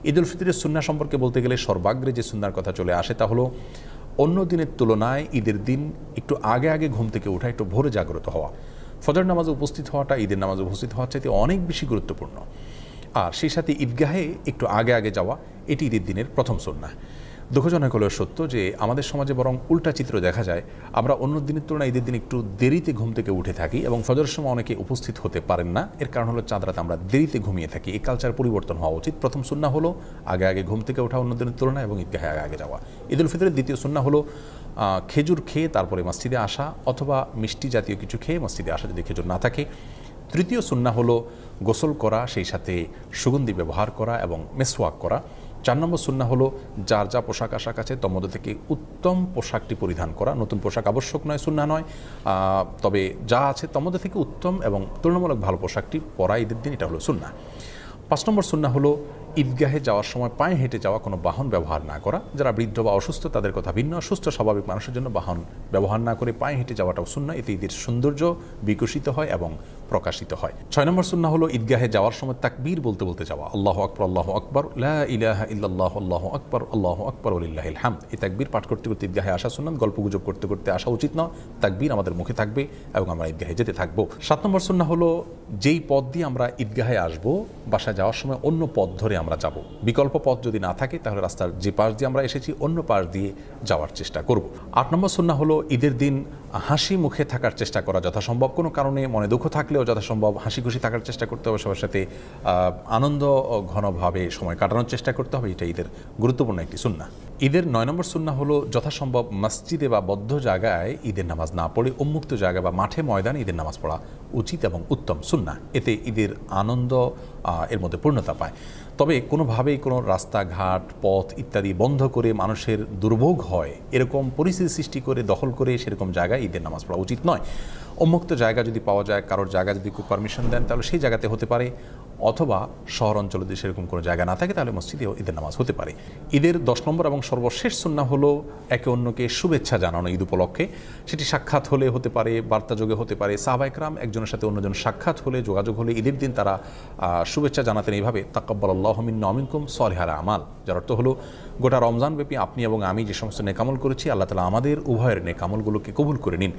ঈদ উল ফিতরের সুন্নাহ সম্পর্কে বলতে গেলে সর্বাগ্রে যে সুন্নার কথা চলে আসে তা হলো অন্য দিনের তুলনায় ঈদের দিন একটু আগে আগে ঘুম থেকে ওঠা, একটু ভোরে জাগ্রত হওয়া। ফজর নামাজে উপস্থিত হওয়াটা ঈদের নামাজে উপস্থিত হওয়ার চাইতে অনেক বেশি গুরুত্বপূর্ণ। আর সেই সাথে ঈদগাহে একটু আগে আগে যাওয়া, এটি ঈদের দিনের প্রথম সুন্নাহ। দুঃখজনক হলেও সত্য যে আমাদের সমাজে বরং উল্টা চিত্র দেখা যায়। আমরা অন্য দিনের তুলনায় ঈদের দিন একটু দেরিতে ঘুম থেকে উঠে থাকি এবং ফজরের সময় অনেকে উপস্থিত হতে পারেন না। এর কারণ হলো চাঁদ রাতে আমরা দেরিতে ঘুমিয়ে থাকি। এই কালচার পরিবর্তন হওয়া উচিত। প্রথম সুন্নাহ হলো আগে আগে ঘুম থেকে ওঠা অন্য দিনের তুলনায় এবং ঈদগাহে আগে আগে যাওয়া। ঈদ উল ফিতরের দ্বিতীয় সুন্নাহ হলো খেজুর খেয়ে তারপরে মসজিদে আসা, অথবা মিষ্টি জাতীয় কিছু খেয়ে মসজিদে আসা যদি খেজুর না থাকে। তৃতীয় সুন্নাহ হলো গোসল করা, সেই সাথে সুগন্ধি ব্যবহার করা এবং মেসওয়াক করা। 4 নম্বর সুন্নাহ হলো যার যা পোশাক আশাক আছে তার মধ্যে থেকে উত্তম পোশাকটি পরিধান করা। নতুন পোশাক আবশ্যক নয়, সুন্নাহ নয়, তবে যা আছে তার মধ্যে থেকে উত্তম এবং তুলনামূলক ভালো পোশাকটি পরা ঈদের দিন, এটা হলো সুন্নাহ। 5 নম্বর সুন্নাহ হলো ঈদগাহে যাওয়ার সময় পায়ে হেঁটে যাওয়া, কোনো বাহন ব্যবহার না করা। যারা বৃদ্ধ বা অসুস্থ তাদের কথা ভিন্ন, সুস্থ স্বাভাবিক মানুষের জন্য বাহন ব্যবহার না করে পায়ে হেঁটে যাওয়াটাও সুন্নাহ। এতে ঈদের সৌন্দর্য বিকশিত হয় এবং প্রকাশিত হয়। 6 নম্বর সুন্নাহ হলো ঈদগাহে যাওয়ার সময় তাকবীর বলতে বলতে যাওয়া। আল্লাহু আকবার, আল্লাহু আকবার, লা ইলাহা ইল্লাল্লাহ, আল্লাহু আকবার, আল্লাহু আকবার, ওয়ালিল্লাহিল হামদ। এই তাকবীর পাঠ করতে করতে ঈদগাহে আসা সুন্নাত। গল্পগুজব করতে করতে আসা উচিত নয়। তাকবীর আমাদের মুখে থাকবে এবং আমরা ঈদগাহে যেতে থাকবো। 7 নম্বর সুন্নাহ হলো যেই পথ দিয়ে আমরা ঈদগাহে আসবো, বাসায় যাওয়ার সময় অন্য পথ ধরে আমরা যাব। বিকল্প পথ যদি না থাকে তাহলে রাস্তার যে পাশ দিয়ে আমরা এসেছি অন্য পাশ দিয়ে যাওয়ার চেষ্টা করব। 8 নম্বর সুন্নাহ হলো ঈদের দিন হাসি মুখে থাকার চেষ্টা করা যথাসম্ভব। কোনো কারণে মনে দুঃখ থাকলেও যথাসম্ভব হাসি খুশি থাকার চেষ্টা করতে হবে, সবার সাথে আনন্দ ঘনভাবে সময় কাটানোর চেষ্টা করতে হবে। এটা ঈদের গুরুত্বপূর্ণ একটি সুন্নাহ। ঈদের 9 নম্বর সুন্নাহ হলো যথাসম্ভব মসজিদে বা বদ্ধ জায়গায় ঈদের নামাজ না পড়ে উন্মুক্ত জায়গা বা মাঠে ময়দানে ঈদের নামাজ পড়া উচিত এবং উত্তম সুন্নাহ। এতে ঈদের আনন্দ এর মধ্যে পূর্ণতা পায়। তবে কোনোভাবেই কোনো রাস্তাঘাট, পথ ইত্যাদি বন্ধ করে মানুষের দুর্ভোগ হয় এরকম পরিস্থিতি সৃষ্টি করে দখল করে সেরকম জায়গায় ঈদের নামাজ পড়া উচিত নয়। উন্মুক্ত জায়গা যদি পাওয়া যায়, কারোর জায়গা যদি কেউ পারমিশন দেন তাহলে সেই জায়গাতে হতে পারে, অথবা শহর অঞ্চলে যদি সেরকম কোনো জায়গা না থাকে তাহলে মসজিদেও ঈদের নামাজ হতে পারে। ঈদের 10 নম্বর এবং সর্বশেষ সুন্নাহ হলো একে অন্যকে শুভেচ্ছা জানানো ঈদ উপলক্ষে। সেটি সাক্ষাৎ হলে হতে পারে, বার্তাযোগে হতে পারে। সাহাবায়ে কেরাম একজনের সাথে অন্যজন সাক্ষাৎ হলে, যোগাযোগ হলে ঈদের দিন তারা শুভেচ্ছা জানাতেন এইভাবে, তাকাব্বালাল্লাহু মিন্না ওয়া মিনকুম সালিহাল আমাল। যার অর্থ হলো গোটা রমজান ব্যাপী আপনি এবং আমি যে সমস্ত নেকামল করেছি আল্লাহ তাআলা আমাদের উভয়ের নেকামলগুলোকে কবুল করে নিন।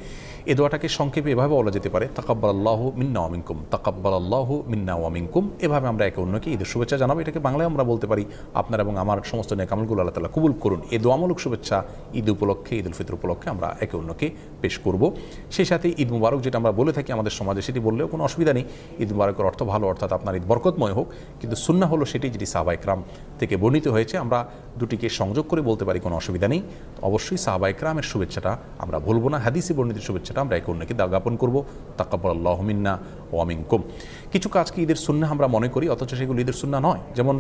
এই দোয়াটাকে সংক্ষেপে এভাবে বলা যেতে পারে, তাকাব্বালাল্লাহু মিন্না ওয়া মিনকুম, তাকাব্বালাল্লাহু মিন্না ওয়া মিনকুম। এভাবে আমরা একে অন্যকে ঈদের শুভেচ্ছা জানাবো। এটাকে বাংলায় আমরা বলতে পারি, আপনার এবং আমার সমস্ত নেকামলগুলো আল্লাহ তাআলা কবুল করুন। এই দোয়ামূলক শুভেচ্ছা ঈদ উপলক্ষে, ঈদ উল ফিতর উপলক্ষে আমরা একে অন্যকে পেশ করব। সেই সাথে ঈদ মুবারক যেটা আমরা বলে থাকি আমাদের সমাজে, সেটি বললেও কোনো অসুবিধা নেই। ঈদ মুবারকের অর্থ ভালো, অর্থাৎ আপনার ঈদ বরকতময় হোক। কিন্তু সুন্নাহ হলো সেটি যেটি সাহাবায়ে কেরাম থেকে বর্ণিত হয়েছে। আমরা দুটিকে সংযোগ করে বলতে পারি, কোনো অসুবিধা নেই। অবশ্যই সাহাবায়ে কেরামের শুভেচ্ছাটা আমরা ভুলব না। হাদিসে বর্ণিত শুভেচ্ছাটা আমরা একে অন্যকে জ্ঞাপন করব, তাকাব্বালাল্লাহু মিন্না ওয়া মিনকুম। কিছু কাজকে ঈদের সুন্নাহ আমরা মনে করি, অথচ সেগুলো ঈদের সুন্নাহ নয়। যেমন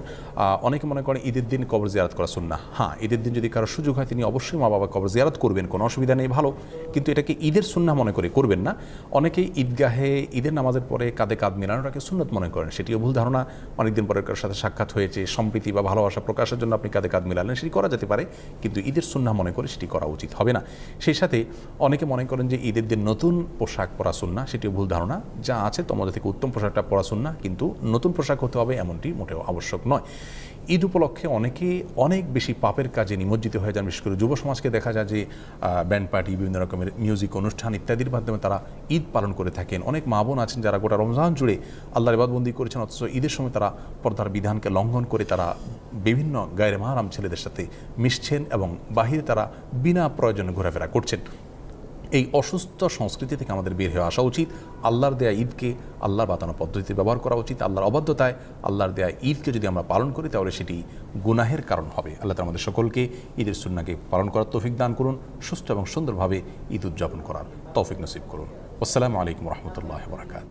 অনেকে মনে করে ঈদের দিন কবর জিয়ারত করা সুন্নাহ। হ্যাঁ, ঈদের দিন যদি কারো সুযোগ হয় তিনি অবশ্যই মা বাবা কবর জিয়ারত করবেন, কোনো অসুবিধা নেই, ভালো। কিন্তু এটাকে ঈদের সুন্নাহ মনে করে করবেন না। অনেকেই ঈদগাহে ঈদের নামাজের পরে কাঁধে কাঁধ মেলানোটাকে সুন্নত মনে করেন, সেটিও ভুল ধারণা। অনেকদিন পরে কারোর সাথে সাক্ষাৎ হয়েছে, সম্প্রীতি বা ভালোবাসা প্রকাশের জন্য আপনি কাঁধে কাঁধ মেলালেন, সেটি করা যেতে পারে, কিন্তু ঈদের সুন্নাহ মনে করে সেটি করা উচিত হবে না। সেই সাথে অনেকে মনে করেন যে ঈদের দিন নতুন পোশাক পরা সুন্নাহ, সেটিও ভুল ধারণা। যা আছে তোমাদের থেকে উত্তম পোশাকটা পরা সুন্নাহ, কিন্তু নতুন পোশাক হতে হবে এমনটি মোটেও আবশ্যক নয়। ঈদ উপলক্ষে অনেকে অনেক বেশি পাপের কাজে নিমজ্জিত হয়ে যান। বিশেষ করে যুব সমাজকে দেখা যায় যে ব্যান্ড পার্টি, বিভিন্ন রকমের মিউজিক অনুষ্ঠান ইত্যাদির মাধ্যমে তারা ঈদ পালন করে থাকেন। অনেক মা বোন আছেন যারা গোটা রমজান জুড়ে আল্লাহর ইবাদতবন্দি করেছেন, অথচ ঈদের সময় তারা পর্দার বিধানকে লঙ্ঘন করে তারা বিভিন্ন গায়রে মাহরাম ছেলেদের সাথে মিশছেন এবং বাহিরে তারা বিনা প্রয়োজনে ঘোরাফেরা করছেন। এই অসুস্থ সংস্কৃতি থেকে আমাদের বের হয়ে আসা উচিত। আল্লাহর দেয়া ঈদকে আল্লাহর বাতানো পদ্ধতিতে ব্যবহার করা উচিত। আল্লাহর অবাধ্যতায় আল্লাহর দেয়া ঈদকে যদি আমরা পালন করি তাহলে সেটি গুনাহের কারণ হবে। আল্লাহ তাআলা আমাদের সকলকে ঈদের সুন্নাহকে পালন করার তৌফিক দান করুন, সুস্থ এবং সুন্দরভাবে ঈদ উদযাপন করার তৌফিক নসিব করুন। আসসালামু আলাইকুম ওয়া রাহমাতুল্লাহি ওয়া বারাকাতুহু।